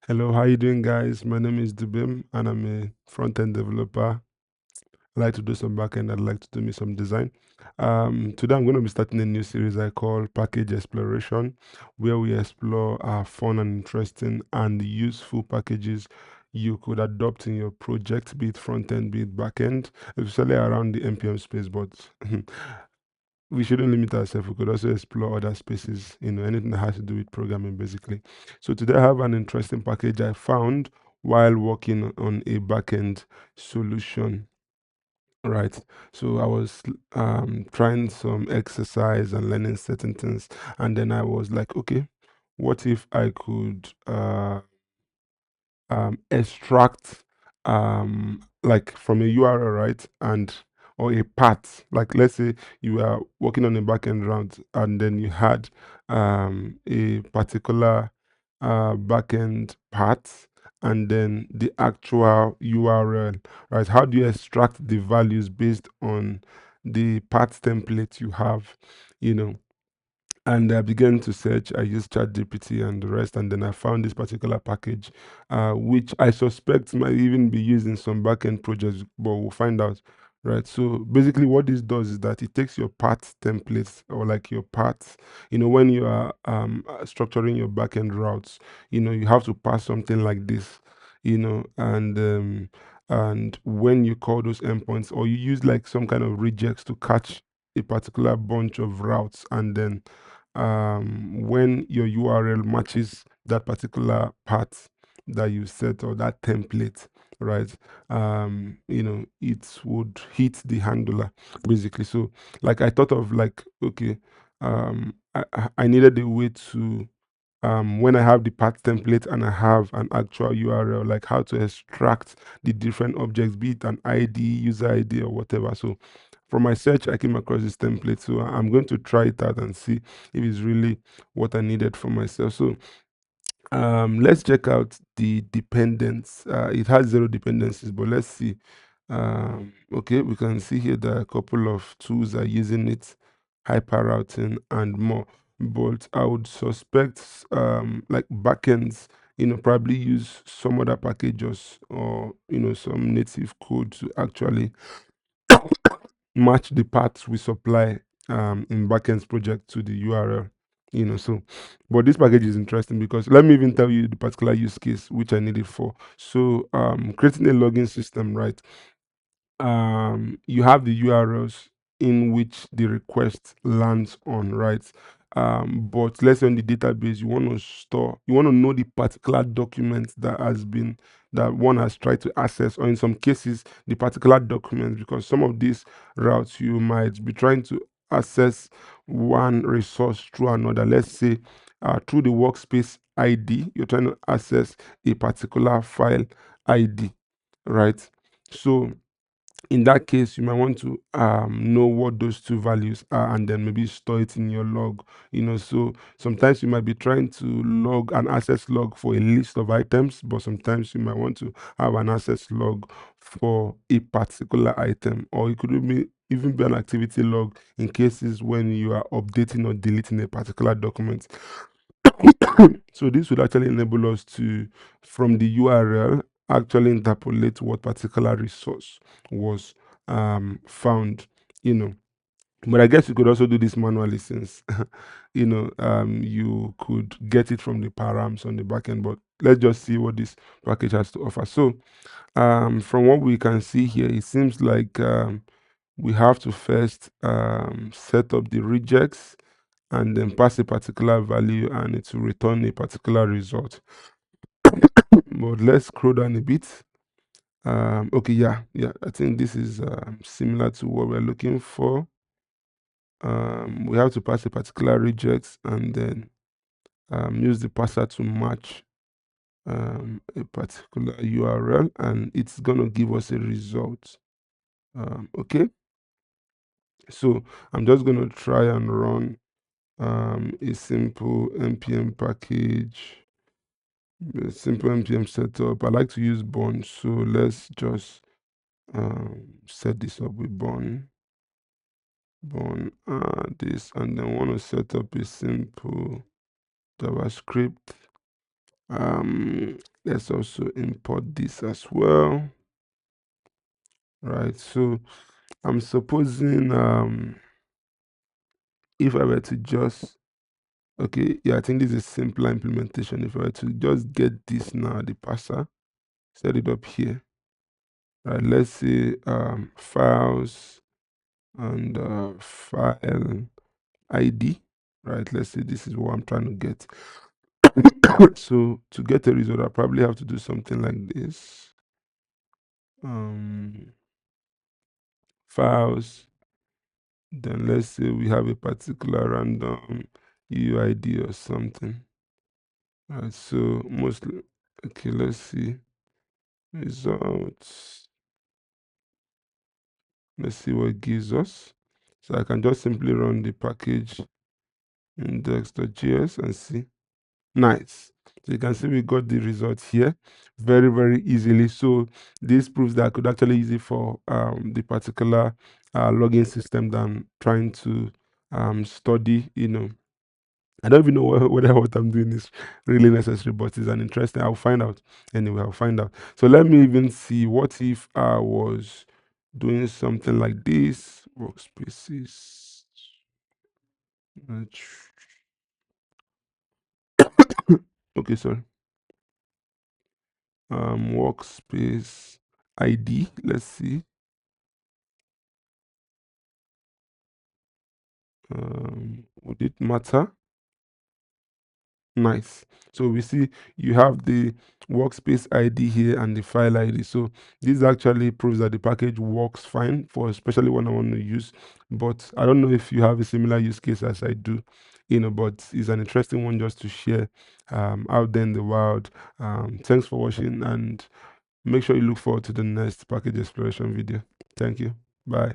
Hello, how you doing, guys? My name is Dubim, and I'm a front-end developer. I like to do some backend. I'd like to do me some design. Today, I'm going to be starting a new series I call Package Exploration, where we explore fun and interesting and useful packages you could adopt in your project, be it front-end, be it backend, especially around the NPM space. But we shouldn't limit ourselves. We could also explore other spaces, anything that has to do with programming, basically. So today I have an interesting package I found while working on a backend solution. Right. So I was trying some exercise and learning certain things, and then I was like, okay, what if I could extract like from a URL, right? And or a path. Like let's say you are working on a backend route and then you had a particular backend path and then the actual URL, right? How do you extract the values based on the path template you have, you know? And I began to search. I used ChatGPT and the rest, and then I found this particular package, which I suspect might even be used in some backend projects, but we'll find out. Right. So basically, what this does is that it takes your path templates or like your paths. When you are structuring your backend routes, you have to pass something like this. And when you call those endpoints, or you use like some kind of regex to catch a particular bunch of routes, and then when your URL matches that particular path that you set or that template, right? It would hit the handler basically. So, like, I thought of like, okay, I needed a way to when I have the path template and I have an actual URL, like how to extract the different objects, be it an ID, user ID, or whatever. So from my search, I came across this template. So I'm going to try it out and see if it's really what I needed for myself. So let's check out the dependents. It has zero dependencies, but let's see. Okay, we can see here that a couple of tools are using it, hyper routing and more. But I would suspect like backends, probably use some other packages or some native code to actually match the paths we supply in backends project to the URL. So but this package is interesting because let me even tell you the particular use case which I need it for. So creating a login system, right? You have the URLs in which the request lands on, right? But let's say on the database, you want to know the particular document that one has tried to access, or in some cases, the particular document, because some of these routes you might be trying to access one resource through another. Let's say through the workspace ID, you're trying to access a particular file ID, right? So in that case, you might want to know what those two values are and then maybe store it in your log. So sometimes you might be trying to log an access log for a list of items, but sometimes you might want to have an access log for a particular item, or it could even be an activity log in cases when you are updating or deleting a particular document. So this would actually enable us to, from the URL, actually interpolate what particular resource was found, you know. But I guess you could also do this manually since, you could get it from the params on the backend. But let's just see what this package has to offer. So from what we can see here, it seems like we have to first set up the regex and then pass a particular value and it will return a particular result. But let's scroll down a bit. Okay, yeah, I think this is similar to what we're looking for. We have to pass a particular regex and then use the parser to match a particular URL, and it's gonna give us a result. Okay, so I'm just gonna try and run a simple npm package, a simple npm setup. I like to use Bun, so let's just set this up with Bun, this, and then want to set up a simple JavaScript Let's also import this as well. Right, so I'm supposing if I were to just, okay, yeah, I think this is a simpler implementation. If I were to just get this now, the parser, set it up here. Right, let's say files and file ID. Right, let's say this is what I'm trying to get. So to get a result, I probably have to do something like this. Files, then let's say we have a particular random UID or something. Right, so mostly, okay, let's see results. Let's see what it gives us. So I can just simply run the package index.js and see. Nice. So you can see we got the results here very, very easily. So this proves that I could actually use it for the particular login system that I'm trying to study. I don't even know whether what I'm doing is really necessary, but it's an interesting. I'll find out. Anyway, I'll find out. So let me even see, what if I was doing something like this? Workspaces. Okay, sorry. Workspace ID. Let's see. Would it matter? Nice. So we see you have the workspace ID here and the file ID. So this actually proves that the package works fine for especially when I want to use. But I don't know if you have a similar use case as I do, but it's an interesting one just to share out there in the wild. Thanks for watching, and make sure you look forward to the next package exploration video. Thank you. Bye.